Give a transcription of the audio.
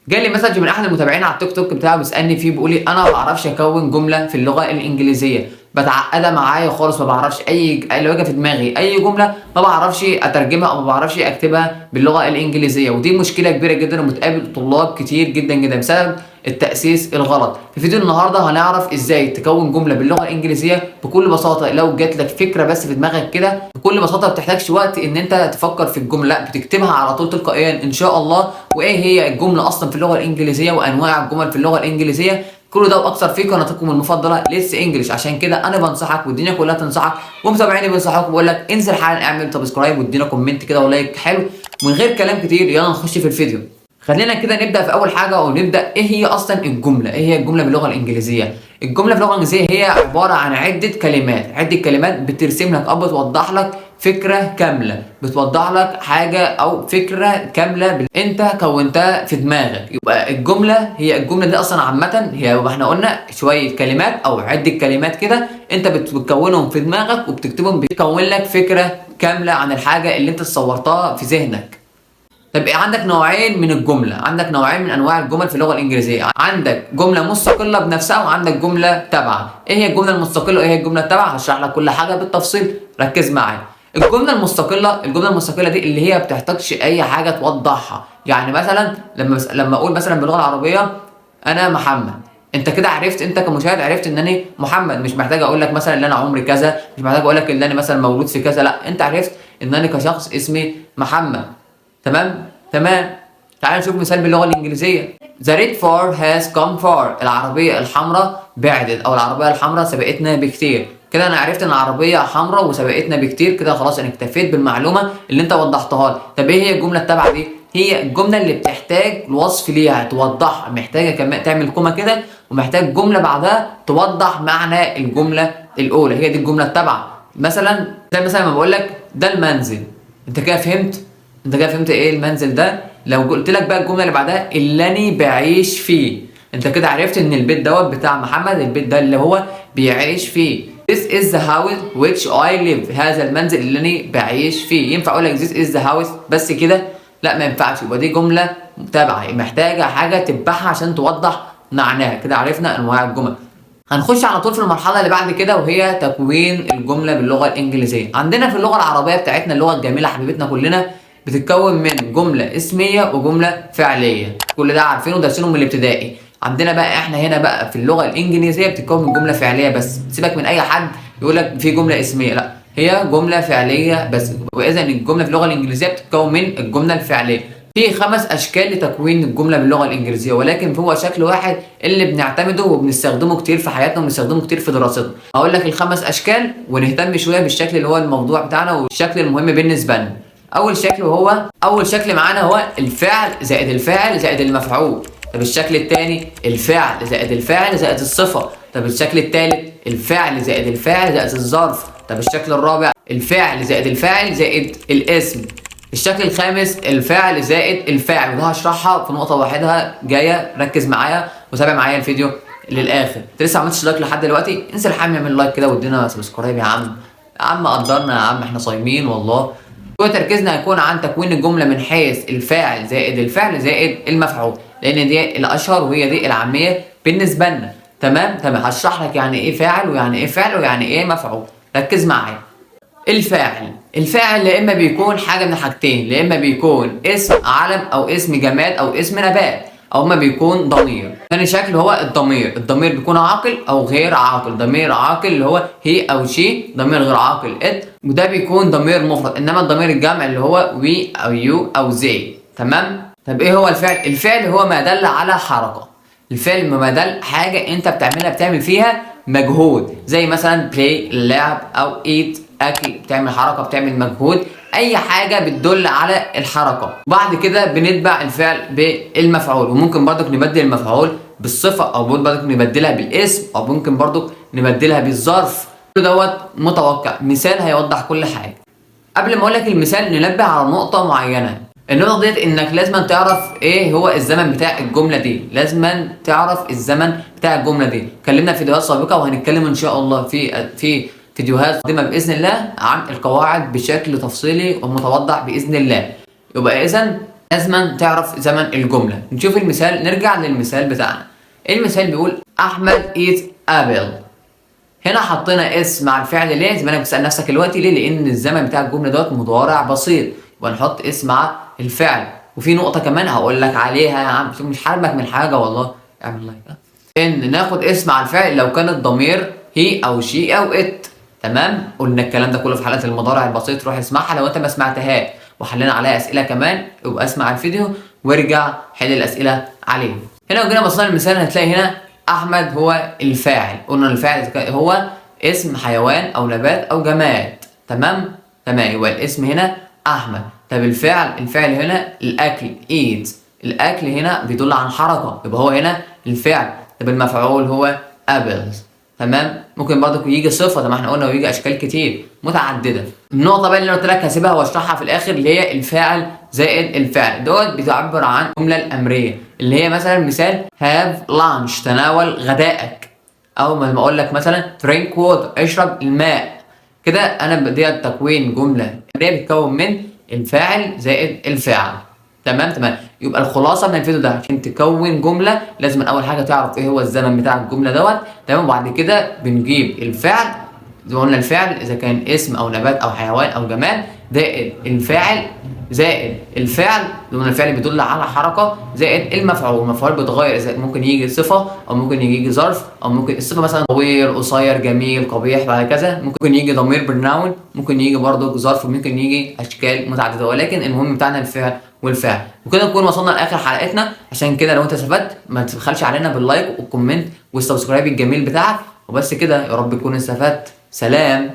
جالي مسج من احد المتابعين على التيك توك بتاعه بيسالني فيه، بيقول لي انا ما بعرفش اكون جمله في اللغه الانجليزيه، بتعقده معايا خالص، ما بعرفش لو اجى في دماغي اي جمله ما بعرفش اترجمها او ما بعرفش اكتبها باللغه الانجليزيه. ودي مشكله كبيره جدا وبتقابل طلاب كتير جدا جدا بسبب التاسيس الغلط. في فيديو النهارده هنعرف ازاي تكون جمله باللغه الانجليزيه بكل بساطه. لو جات لك فكره بس في دماغك كده بكل بساطه، ما بتحتاجش وقت ان انت تفكر في الجمله، لا بتكتبها على طول تلقائيا ان شاء الله. وايه هي الجمله اصلا في اللغه الانجليزيه وانواع الجمل في اللغه الانجليزيه، كل ده واكثر في قناتكم المفضله ليتس انجلش. عشان كده انا بنصحك والدنيا كلها تنصحك ومتابعيني بينصحوك، بقول لك انزل حالا اعمل سبسكرايب وادينا كومنت كده ولايك حلو. من غير كلام كتير يلا نخش في الفيديو. خلينا كده نبدا في اول حاجه، ونبدا ايه هي اصلا الجمله. ايه هي الجمله باللغه الانجليزيه؟ الجمله في اللغه الانجليزيه هي عباره عن عده كلمات بترسم لك او بتوضح لك فكره كامله، بتوضح لك حاجه او فكره كامله انت كونتها في دماغك. يبقى الجمله دي اصلا عامه هي احنا قلنا شويه كلمات او عده كلمات كده انت بتكونهم في دماغك وبتكتبهم، بتكون لك فكره كامله عن الحاجه اللي انت صورتها في ذهنك. طب عندك نوعين من الجمله، عندك نوعين من انواع الجمل في اللغه الانجليزيه. عندك جمله مستقله بنفسها وعندك جمله تابعه. ايه هي الجمله المستقله وايه هي الجمله التابعه؟ هشرح لك كل حاجه بالتفصيل، ركز معايا. الجمله المستقله دي اللي هي بتحتاجش اي حاجه توضحها. يعني مثلا لما اقول مثلا باللغه العربيه انا محمد، انت كده عرفت، انت كمشاهد عرفت ان انا محمد. مش محتاج اقول لك مثلا ان انا عمري كذا، مش محتاج اقول لك ان انا مثلا مولود في كذا، لا انت عرفت ان انا كشخص اسمي محمد. تمام. تعال نشوف مثال باللغه الانجليزيه. The red far has come far. العربيه الحمراء بعدت او العربيه الحمراء سبقتنا بكتير. كده انا عرفت ان العربيه حمراء وسبقتنا بكتير، كده خلاص انا اكتفيت بالمعلومه اللي انت وضحتها لي. طب ايه هي الجمله التابعه دي؟ هي الجمله اللي بتحتاج الوصف ليها توضحها، محتاجه كمان تعمل كوما كده، ومحتاج جمله بعدها توضح معنى الجمله الاولى. هي دي الجمله التابعه. مثلا ما بقول لك ده المنزل، انت كده فهمت ايه المنزل ده. لو قلت لك بقى الجمله اللي بعدها اللي انا بعيش فيه، انت كده عرفت ان البيت دوت بتاع محمد، البيت ده اللي هو بيعيش فيه. This is the house which I live. هذا المنزل اللي انا بعيش فيه. ينفع اقول لك this is the house بس كده؟ لا ما ينفعش. يبقى دي جمله متابعه، محتاجه حاجه تتبعها عشان توضح معناها. كده عرفنا انواع الجمل. هنخش على طول في المرحله اللي بعد كده، وهي تكوين الجمله باللغه الانجليزيه. عندنا في اللغه العربيه بتاعتنا اللغه الجميله حبيبتنا كلنا بتتكون من جمله اسميه وجمله فعليه. كل ده عارفينه ودارسينه من الابتدائي. عندنا بقى احنا هنا بقى في اللغه الانجليزيه بتتكون من جمله فعليه بس. سيبك من اي حد يقول لك في جمله اسميه، لا هي جمله فعليه بس. واذا الجمله في اللغه الانجليزيه بتتكون من الجمله الفعليه. في 5 اشكال لتكوين الجمله باللغه الانجليزيه، ولكن هو شكل واحد اللي بنعتمده وبنستخدمه كتير في حياتنا وبنستخدمه كتير في دراستنا. هقول لك ال5 اشكال ونهتم شويه بالشكل اللي هو الموضوع بتاعنا والشكل المهم بالنسبه لنا. اول شكل معانا هو الفعل زائد الفاعل زائد المفعول. طب الشكل الثاني الفعل زائد الفاعل زائد الصفه. طب الشكل الثالث الفعل زائد الفاعل زائد الظرف. طب الشكل الرابع الفعل زائد الفاعل زائد الاسم. الشكل الخامس الفعل زائد الفاعل، وده هشرحها في نقطه واحده جايه، ركز معايا وتابع معايا الفيديو للاخر. انت لسه ما عملتش لايك لحد دلوقتي؟ انزل يا عم اعمل لايك كده وادينا سبسكرايب يا عم. يا عم قدرنا يا عم، احنا صايمين والله. وتركيزنا هيكون عن تكوين الجمله من حيث الفاعل زائد الفعل زائد المفعول، لان دي الاشهر وهي دي العاميه بالنسبه لنا. تمام. هشرح لك يعني ايه فاعل ويعني ايه فعل ويعني ايه مفعول. ركز معايا. الفاعل لا اما بيكون حاجه من حاجتين، لا اما بيكون اسم علم او اسم جماد او اسم نبات، او ما بيكون ضمير. ثاني شكل هو الضمير بيكون عاقل او غير عاقل. ضمير عاقل اللي هو هي او شي، ضمير غير عاقل ات، وده بيكون ضمير مفرد. انما الضمير الجمع اللي هو وي او يو او زي. تمام. طب ايه هو الفعل؟ الفعل هو ما دل على حركه. الفعل ما دل حاجه انت بتعمل فيها مجهود، زي مثلا بلاي اللعب او ايت اكل، بتعمل حركه بتعمل مجهود، اي حاجه بتدل على الحركه. بعد كده بنتبع الفعل بالمفعول، وممكن برضك نبدل المفعول بالصفه، او برضك نبدلها بالاسم، او ممكن برضك نبدلها بالظرف. كل دوت متوقع. مثال هيوضح كل حاجه. قبل ما اقول لك المثال ننبه على نقطه معينه. النقطه ديت انك لازم تعرف ايه هو الزمن بتاع الجمله دي. لازم تعرف الزمن بتاع الجمله دي. اتكلمنا في فيديوهات سابقه وهنتكلم ان شاء الله في فيديوهات قادمه باذن الله عن القواعد بشكل تفصيلي ومتوضح باذن الله. يبقى اذا لازم تعرف زمن الجملة. نشوف المثال، نرجع للمثال بتاعنا. المثال بيقول أحمد eat apple. هنا حطينا اسم مع الفعل ليه؟ زي ما انا بتسأل نفسك دلوقتي ليه؟ لأن الزمن بتاع الجملة دوت مضارع بسيط، يبقى نحط اسم مع الفعل. وفي نقطة كمان هقول لك عليها يا عم، مش حارمك من حاجة والله، اعمل لايك. إن ناخد اسم مع الفعل لو كان الضمير هي أو شي أو إت. تمام؟ قلنا الكلام ده كله في حلقة المضارع البسيط، روح اسمعها لو أنت ما سمعتهاش، وحلينا عليها أسئلة كمان، يبقى اسمع الفيديو وارجع حل الأسئلة عليه. هنا لو جينا بصينا المثال هتلاقي هنا أحمد هو الفاعل، قلنا الفاعل هو اسم حيوان أو نبات أو جماد. تمام؟ تمام، يبقى الاسم هنا أحمد. طب الفعل هنا الأكل eat، الأكل هنا بيدل عن حركة، يبقى هو هنا الفعل. طب المفعول هو apples. تمام؟ ممكن برضه يجي صفة زي ما احنا قلنا، ويجي أشكال كتير متعددة. النقطة بقى اللي أنا قلت لك هسيبها واشرحها في الآخر، اللي هي الفاعل زائد الفعل دوت بتعبر عن الجملة الأمرية، اللي هي مثلا مثال have lunch، تناول غدائك. أو ما أقول لك مثلا drink water، اشرب الماء. كده أنا بديت تكوين جملة أمرية بتتكون من الفاعل زائد الفعل. تمام تمام. يبقى الخلاصه من الفيديو ده، عشان تكون جمله لازم اول حاجه تعرف ايه هو الزمن بتاع الجمله دوت. تمام. وبعد كده بنجيب الفعل، زي ما قلنا الفعل اذا كان اسم او نبات او حيوان او جماد، زائد الفاعل زائد الفعل، زي ما قلنا الفعل بيدل على حركه، زائد المفعول. المفعول بيتغير، اذا ممكن يجي صفه او ممكن يجي ظرف، او ممكن الصفه مثلا طويل قصير جميل قبيح وهكذا. ممكن يجي ضمير برناون، ممكن يجي برضه ظرف، ممكن يجي اشكال متعدده، ولكن المهم بتاعنا الفعل والفعل. وكده نكون وصلنا لاخر حلقتنا. عشان كده لو انت استفدت ما تبخلش علينا باللايك والكومنت والسبسكرايب الجميل بتاعك. وبس كده، يا رب تكون استفدت. سلام.